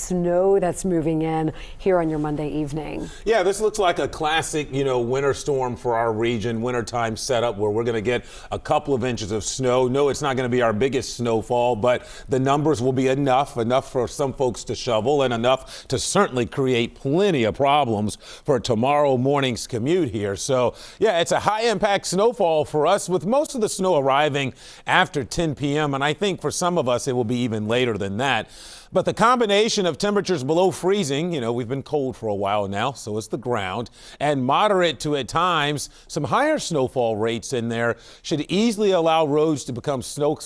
snow that's moving in here on your Monday evening. Yeah, this looks like a classic, winter storm for our region, wintertime setup where we're going to get a couple of inches of snow. No, it's not going to be our biggest snowfall, but the numbers will be enough for some folks to shovel and enough to certainly create plenty of problems for tomorrow morning's commute here. So, yeah, it's a high-impact snowfall for us with most of the snow arriving after 10 p.m. And I think for some of us it will be even later than that. But the combination of temperatures below freezing, we've been cold for a while now, so is the ground, and moderate to at times some higher snowfall rates in there should easily allow roads to become snow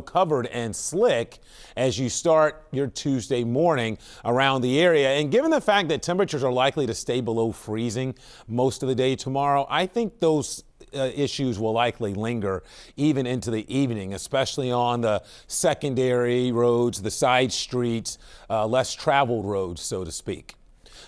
covered and slick as you start your Tuesday morning around the area. And given the fact that temperatures are likely to stay below freezing most of the day tomorrow, I think those issues will likely linger even into the evening, especially on the secondary roads, the side streets, less traveled roads, so to speak.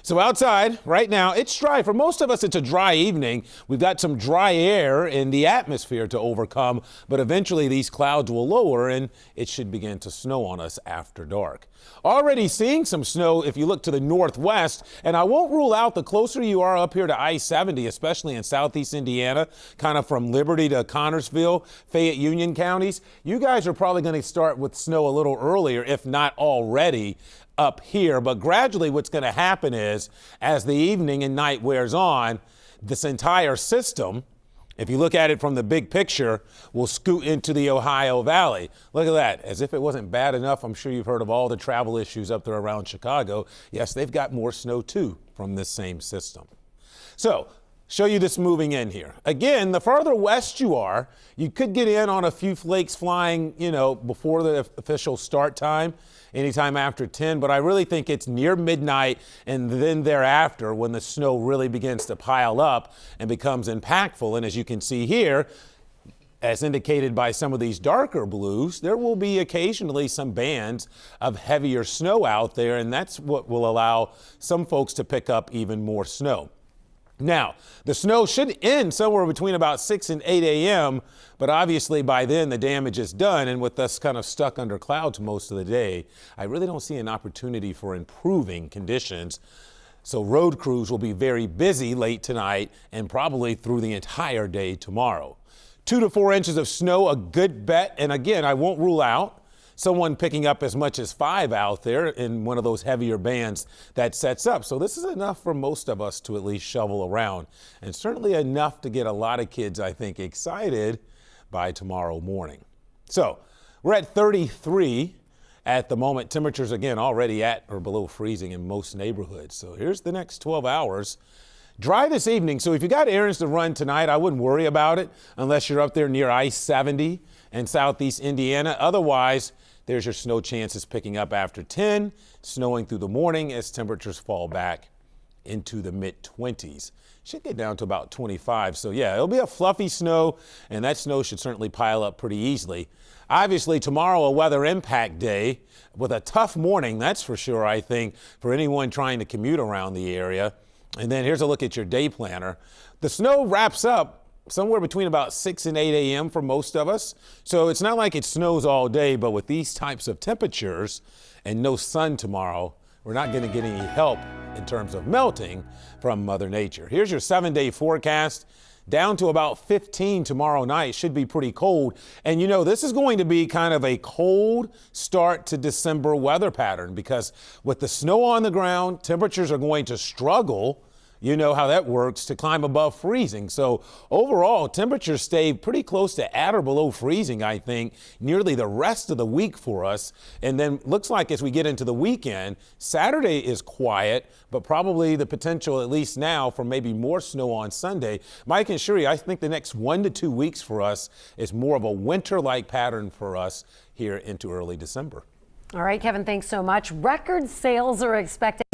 So outside right now, it's dry. For most of us, it's a dry evening. We've got some dry air in the atmosphere to overcome, but eventually these clouds will lower and it should begin to snow on us after dark. Already seeing some snow if you look to the northwest, and I won't rule out the closer you are up here to I-70, especially in southeast Indiana, kind of from Liberty to Connersville, Fayette, Union counties, you guys are probably going to start with snow a little earlier, if not already up here. But gradually what's going to happen is as the evening and night wears on, this entire system, if you look at it from the big picture, will scoot into the Ohio Valley. Look at that. As if it wasn't bad enough, I'm sure you've heard of all the travel issues up there around Chicago. Yes, they've got more snow too from this same system. So, show you this moving in here. Again, the farther west you are, you could get in on a few flakes flying, before the official start time, anytime after 10, but I really think it's near midnight and then thereafter when the snow really begins to pile up and becomes impactful. And as you can see here, as indicated by some of these darker blues, there will be occasionally some bands of heavier snow out there, and that's what will allow some folks to pick up even more snow. Now, the snow should end somewhere between about 6 and 8 a.m., but obviously by then the damage is done, and with us kind of stuck under clouds most of the day, I really don't see an opportunity for improving conditions. So road crews will be very busy late tonight and probably through the entire day tomorrow. 2 to 4 inches of snow, a good bet, and again, I won't rule out someone picking up as much as 5 out there in one of those heavier bands that sets up. So this is enough for most of us to at least shovel around, and certainly enough to get a lot of kids, I think, excited by tomorrow morning. So we're at 33 at the moment. Temperatures, again, already at or below freezing in most neighborhoods. So here's the next 12 hours. Dry this evening, so if you got errands to run tonight, I wouldn't worry about it unless you're up there near I-70 and southeast Indiana. Otherwise, there's your snow chances picking up after 10, snowing through the morning as temperatures fall back into the mid-20s. Should get down to about 25. So yeah, it'll be a fluffy snow, and that snow should certainly pile up pretty easily. Obviously, tomorrow a weather impact day with a tough morning, that's for sure, I think, for anyone trying to commute around the area. And then here's a look at your day planner. The snow wraps up somewhere between about 6 and 8 a.m. for most of us. So it's not like it snows all day, but with these types of temperatures and no sun tomorrow, we're not going to get any help in terms of melting from Mother Nature. Here's your 7-day forecast. Down to about 15 tomorrow night. Should be pretty cold. And this is going to be kind of a cold start to December weather pattern because with the snow on the ground, temperatures are going to struggle. You know how that works to climb above freezing. So overall, temperatures stay pretty close to at or below freezing, I think, nearly the rest of the week for us. And then looks like as we get into the weekend, Saturday is quiet, but probably the potential, at least now, for maybe more snow on Sunday. Mike and Shuri, I think the next 1 to 2 weeks for us is more of a winter-like pattern for us here into early December. All right, Kevin, thanks so much. Record sales are expected.